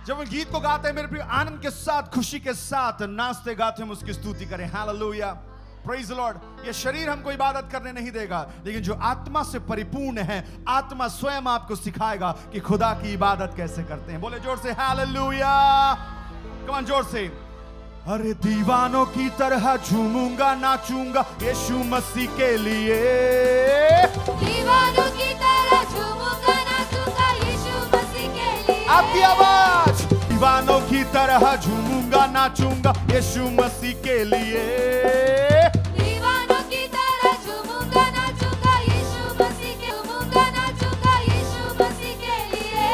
जब हम गीत को गाते हैं मेरे प्रिय, आनंद के साथ, खुशी के साथ, नाचते गाते हम उसकी स्तुति करें। Hallelujah, praise the Lord. ये शरीर हमको इबादत करने नहीं देगा, लेकिन जो आत्मा से परिपूर्ण है, आत्मा स्वयं आपको सिखाएगा कि खुदा की इबादत कैसे करते हैं। बोले जोर से हालेलुया, कम ऑन, जोर से। अरे दीवानों की तरह झूमूंगा, नाचूंगा यीशु मसीह के लिए। दीवानों की तरह झूमूंगा, नाचूंगा यीशु मसीह के लिए। आपकी आवाज। दीवानों की तरह झूमूंगा, नाचूंगा यीशु मसीह के लिए। दीवानों की तरह झूमूंगा, नाचूंगा यीशु मसीह के, झूमूंगा, नाचूंगा यीशु मसीह के लिए।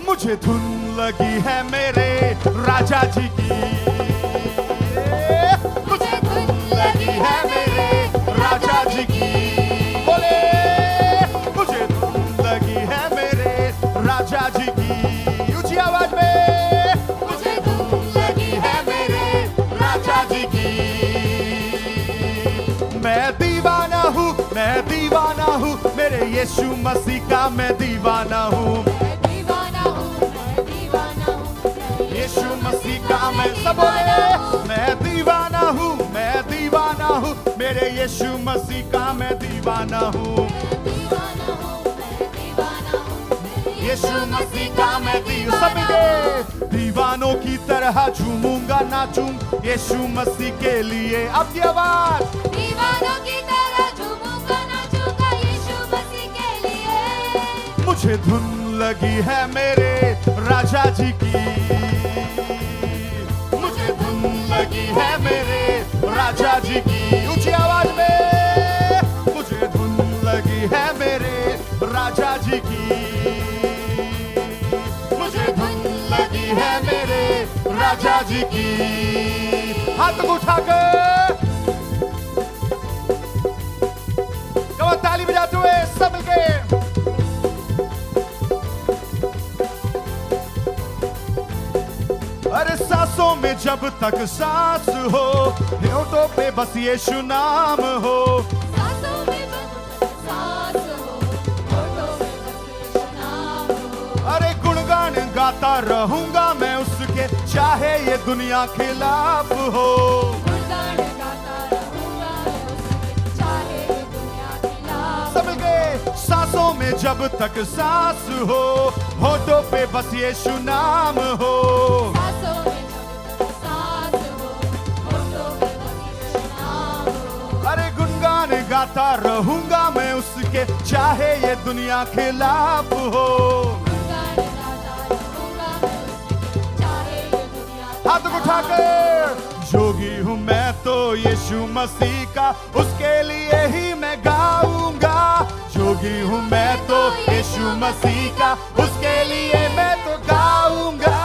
मुझे धुन लगी है मेरे राजा जी की, मुझे धुन लगी है मेरे राजा जी की। बोले, मुझे धुन लगी है मेरे राजा जी की। ऊंची आवाज में, मुझे धुन लगी है मेरे राजा जी की। मैं दीवाना हूँ, मैं दीवाना हूँ, मेरे यीशु मसीह का मैं दीवाना हूँ। यीशु मसीह का मैं, सब बोले, मैं दीवाना हूँ, मैं दीवाना हूँ, मेरे यीशु मसीह का मैं दीवाना हूँ। यीशु मसीह का मैं दीवाना, दीवानों की तरह झूमूंगा, नाचूंगा यीशु मसीह के लिए। अब की आवाज। दीवानों की तरह झूमूंगा, नाचूंगा यीशु मसीह के लिए। मुझे धुन लगी है मेरे राजा जी की, मुझे धुन लगी है मेरे राजा जी की। ऊंची आवाज में, मुझे धुन लगी है मेरे राजा जी की, मुझे धुन लगी है मेरे राजा जी की। हाथ उठाकर ताली बजाते हुए सब मिलके। अरे सांसों में जब तक सांस हो, होठों पे बस यीशु नाम हो। सांसों में जब तक सांस हो, होठों में बस यीशु नाम हो। अरे गुणगान गाता रहूंगा मैं उसके, चाहे ये दुनिया खिलाफ हो। गुणगान गाता रहूंगा मैं उसके, चाहे ये दुनिया खिलाफ। सब के सांसों में जब तक सांस हो, होठों पे बस यीशु नाम हो। सांसों में जब तक सांस हो, होठों में बस यीशु नाम हो। अरे गुणगान गाता रहूंगा मैं उसके, चाहे ये दुनिया खिलाफ हो। गुणगान गाता रहूंगा मैं उसके, चाहे ये दुनिया हाथ उठाकर, जोगी हूँ मैं तो यीशु मसीह का, उसके लिए ही मैं गाऊंगा। जोगी हूँ मैं तो यीशु मसीह का, उसके लिए मैं तो गाऊंगा।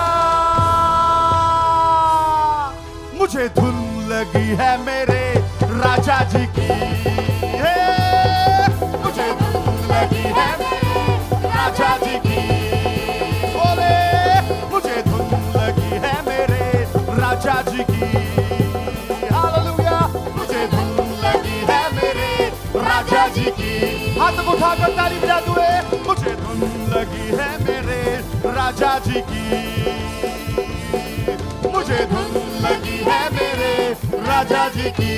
मुझे धुन लगी है मेरे राजा जी की, मुझे धुन लगी है मेरे राजा जी की। बोले, मुझे धुन लगी है मेरे राजा जी की। हालेलुया, मुझे धुन लगी है मेरे राजा जी की। हाथ उठाकर ताली बजाते हुए, मुझे धुन लगी है मेरे राजा जी की, मुझे धुन लगी है मेरे राजा जी की।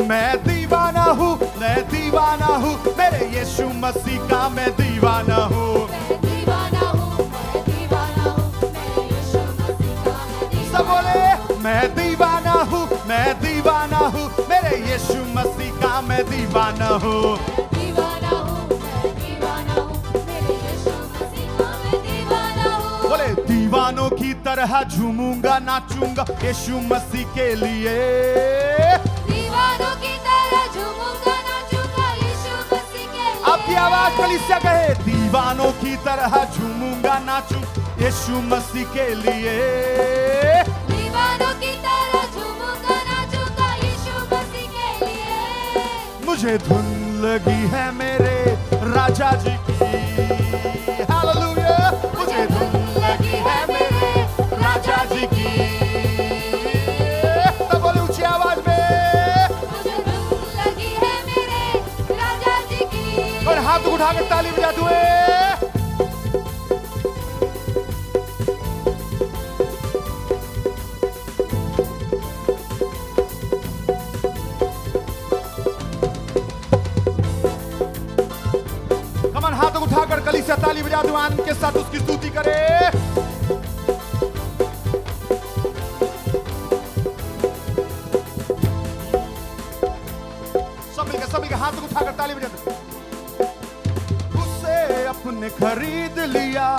मैं दीवाना हूँ, मैं दीवाना हूँ, मेरे यीशु मसीह का मैं दीवाना हूँ। मैं दीवाना हूँ, मैं दीवाना हूँ, मेरे यीशु मसीह का मैं दीवाना। सब बोले, मैं दीवाना हूँ, मैं दीवाना हूँ, मेरे यीशु मसीह का मैं दीवाना हूँ। दीवाना हूँ, मैं दीवाना हूँ, मेरे यीशु मसीह का मैं दीवाना हूँ। बोले, दीवानों की तरह झूमूंगा, नाचूंगा यीशु मसीह के लिए। दीवानों की तरह झूमूंगा, नाचूंगा यीशु मसीह के लिए। आपकी आवाज कलीसिया कहे, दीवानों की तरह झूमूंगा, नाचूं यीशु मसीह के लिए। दीवानों की तरह झूमूंगा, नाचूंगा यीशु मसीह के लिए। मुझे धुन लगी है मेरे राजा जी की। हालेलुया, मुझे धुन लगी है मेरे राजा जी की। तब बोले ऊंची आवाज में, मुझे धुन लगी है मेरे राजा जी की। और हाथ उठाकर ताली बजाते हुए। आनंद के साथ उसकी स्तुति करे। सब मिलकर हाथ उठाकर ताली बजाते। उसे अपने खरीद लिया,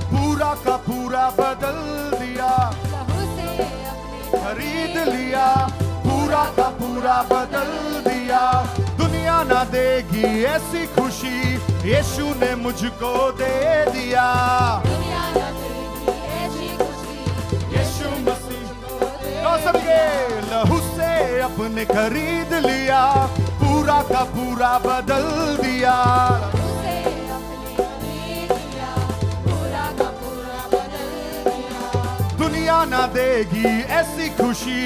पूरा का पूरा बदल दिया। लहू से अपने खरीद लिया, पूरा का पूरा बदल दिया। दुनिया ना देगी ऐसी खुशी, यीशु ने मुझको दे दिया। दुनिया न देगी ऐसी खुशी, यीशु मसीह तो सबके लहू से अपने खरीद लिया, पूरा का पूरा बदल दिया। उसे अपने खरीद लिया, पूरा का पूरा बदल दिया। दुनिया ना देगी ऐसी खुशी,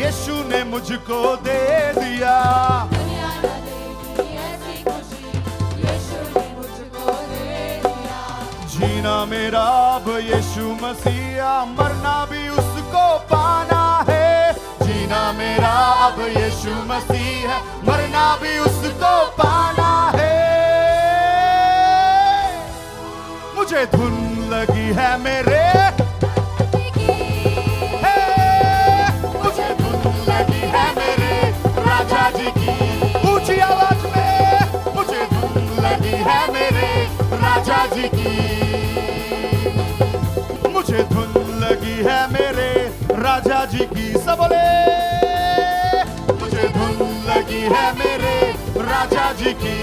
यीशु ने मुझको दे दिया। दुनिया न देगी ऐसी खुशी, यीशु ने मुझको दे दिया। जीना मेरा अब यीशु मसीहा, मरना भी उसको पाना है। जीना मेरा अब यीशु मसीह है, मरना भी उसको पाना है। मुझे धुन लगी है मेरे, हे, मुझे धुन लगी है मेरे राजा जी की। ऊंची आवाज में मुझे धुन लगी है मेरे राजा जी की। मुझे धुन लगी है मेरे राजा जी की। सब बोले मुझे धुन लगी है मेरे राजा जी की।